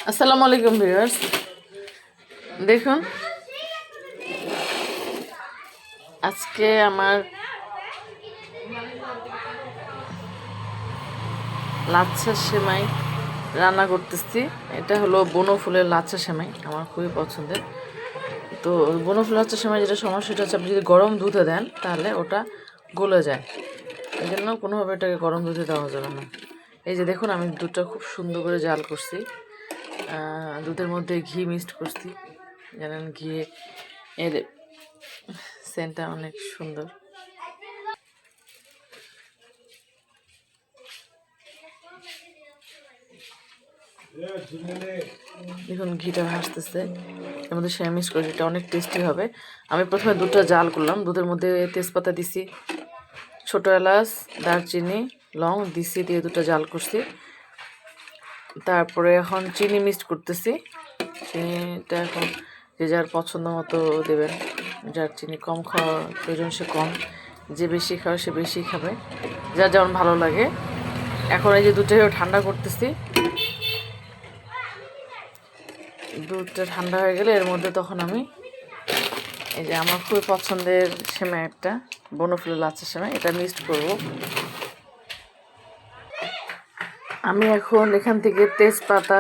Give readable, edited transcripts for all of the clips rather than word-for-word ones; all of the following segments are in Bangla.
আসসালামু আলাইকুম ভিউয়ার্স, দেখুন আজকে আমার লাচ্ছা সেমাই রান্না করতেছি। এটা হলো বনো ফুলের লাচ্ছা সেমাই, আমার খুবই পছন্দের। তো বনো ফুলের লাচ্ছা সেমাই যেটা সমস্যা, সেটা হচ্ছে আপনি যদি গরম দুধে দেন তাহলে ওটা গলে যায়। এই জন্য কোনোভাবে এটাকে গরম দুধে দেওয়া যাবে না। এই যে দেখুন, আমি দুধটা খুব সুন্দর করে জাল করছি, দুধের মধ্যে ঘি মিক্সড করছি। জানেন, ঘি এর সেন্টটা অনেক সুন্দর। দেখুন ঘিটা ভাসতেছে, এর মধ্যে সেমাই মিক্স করে, এটা অনেক টেস্টি হবে। আমি প্রথমে দুধটা জাল করলাম, দুধের মধ্যে তেজপাতা দিছি, ছোটো এলাচ, দারচিনি, লং দিছি, দিয়ে দুধটা জাল করছি। তারপরে এখন চিনি মিক্স করতেছি। চিনিটা এখন যে যার পছন্দ মতো দেবেন, যার চিনি কম খাওয়া প্রয়োজন সে কম, যে বেশি খাবে সে বেশি খাবে, যার যেমন ভালো লাগে। এখন এই যে দুধটা ঠান্ডা করতেছি, দুধটা ঠান্ডা হয়ে গেলে এর মধ্যে তখন আমি এই যে আমার খুবই পছন্দের সেমাই, একটা বনো ফুলের লাচ্ছা সেমাই, এটা মিক্সড করব। আমি এখন এখান থেকে তেজপাতা,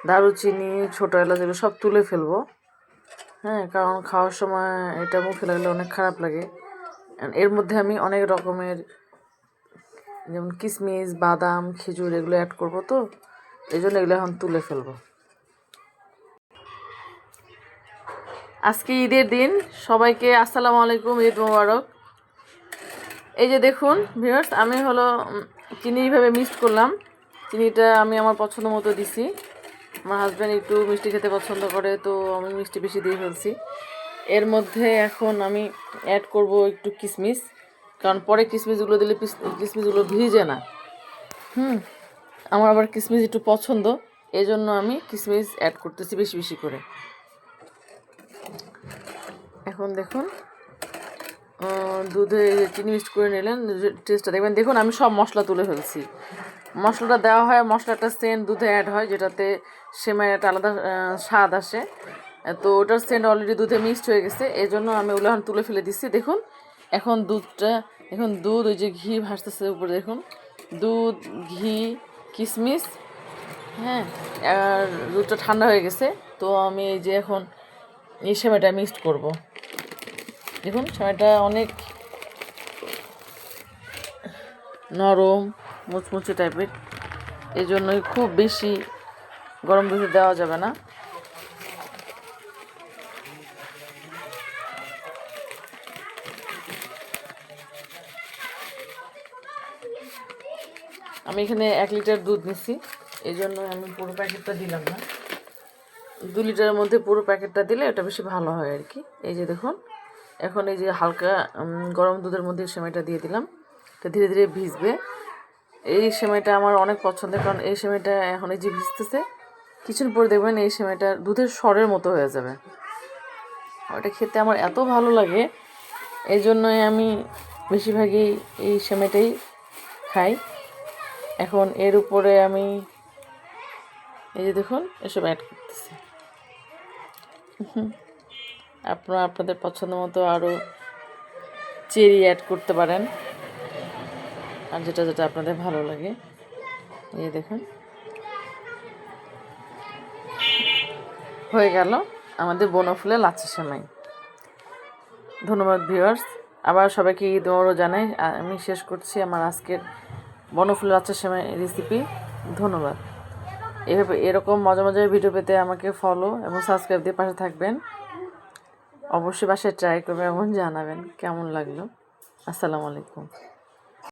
দারুচিনি, ছোটো এলাচ এগুলো সব তুলে ফেলবো। হ্যাঁ, কারণ খাওয়ার সময় এটা মুখে লাগলে অনেক খারাপ লাগে। এর মধ্যে আমি অনেক রকমের, যেমন কিশমিশ, বাদাম, খেজুর এগুলো অ্যাড করবো, তো এই জন্য এগুলো এখন তুলে ফেলবো। আজকে ঈদের দিন, সবাইকে আসসালামু আলাইকুম, ঈদ মোবারক। এই যে দেখুন ভিউয়ার্স, আমি হলো চিনি এইভাবে মিক্সড করলাম। চিনিটা আমি আমার পছন্দ মতো দিছি। আমার হাজব্যান্ড একটু মিষ্টি খেতে পছন্দ করে, তো আমি মিষ্টি বেশি দিয়ে ফেলছি। এর মধ্যে এখন আমি অ্যাড করব একটু কিশমিশ, কারণ পরে কিশমিশগুলো দিলে কিশমিশগুলো ভিজে না। আমার আবার কিশমিশ একটু পছন্দ, এই জন্য আমি কিশমিশ অ্যাড করতেছি বেশি বেশি করে। এখন দেখুন দুধে চিনি মিক্সড করে নিলেন, টেস্টটা দেখবেন। দেখুন আমি সব মশলা তুলে ফেলছি। মশলাটা দেওয়া হয়, মশলাটা সেন্ট দুধে অ্যাড হয়, যেটাতে সেমাই একটা আলাদা স্বাদ আসে। তো ওটার সেন্ট অলরেডি দুধে মিক্সড হয়ে গেছে, এই জন্য আমি ওগুলো এখন তুলে ফেলে দিচ্ছি। দেখুন এখন দুধটা, এখন দুধ ওই যে ঘি ভাসতেছে উপরে, দেখুন দুধ, ঘি, কিশমিশ, হ্যাঁ, আর দুধটা ঠান্ডা হয়ে গেছে। তো আমি এই যে এখন এই সেমাইটা মিক্সড করব। দেখুন সেমাইটা অনেক নরম মুচমুচে টাইপের, এই জন্যই খুব বেশি গরম দুধে দেওয়া যাবে না। আমি এখানে 1 লিটার দুধ নিচ্ছি, এই জন্য আমি পুরো প্যাকেটটা দিলাম না। 2 লিটারের মধ্যে পুরো প্যাকেটটা দিলে এটা বেশি ভালো হয় আর কি। এই যে দেখুন, এখন এই যে হালকা গরম দুধের মধ্যে সেমাইটা দিয়ে দিলাম, এটা ধীরে ধীরে ভিজবে। এই সেমাইটা আমার অনেক পছন্দের, কারণ এই সেমাইটা এখন এই যে ভিজতেছে, কিছুদিন পরে দেখবেন এই সেমাইটা দুধের সরের মতো হয়ে যাবে। ওটা খেতে আমার এত ভালো লাগে, এই জন্যই আমি বেশিরভাগই এই সেমাইটাই খাই। এখন এর উপরে আমি এই যে দেখুন এসব অ্যাড করতেছি। আপনারা আপনাদের পছন্দ মতো আরও চেরি অ্যাড করতে পারেন, আর যেটা যেটা আপনাদের ভালো লাগে। এই দেখুন হয়ে গেল আমাদের বনো ফুলের লাচ্ছা সেমাই। ধন্যবাদ ভিউয়ার্স, আবার সবাইকে ঈদ মোবারক জানাই। আমি শেষ করছি আমার আজকের বনো ফুলের লাচ্ছা সেমাই রেসিপি। ধন্যবাদ। এভাবে এরকম মজা মজার ভিডিও পেতে আমাকে ফলো এবং সাবস্ক্রাইব দিয়ে পাশে থাকবেন। অবশ্যই বাসায় ট্রাই করবেন এবং জানাবেন কেমন লাগলো। আসসালামু আলাইকুম।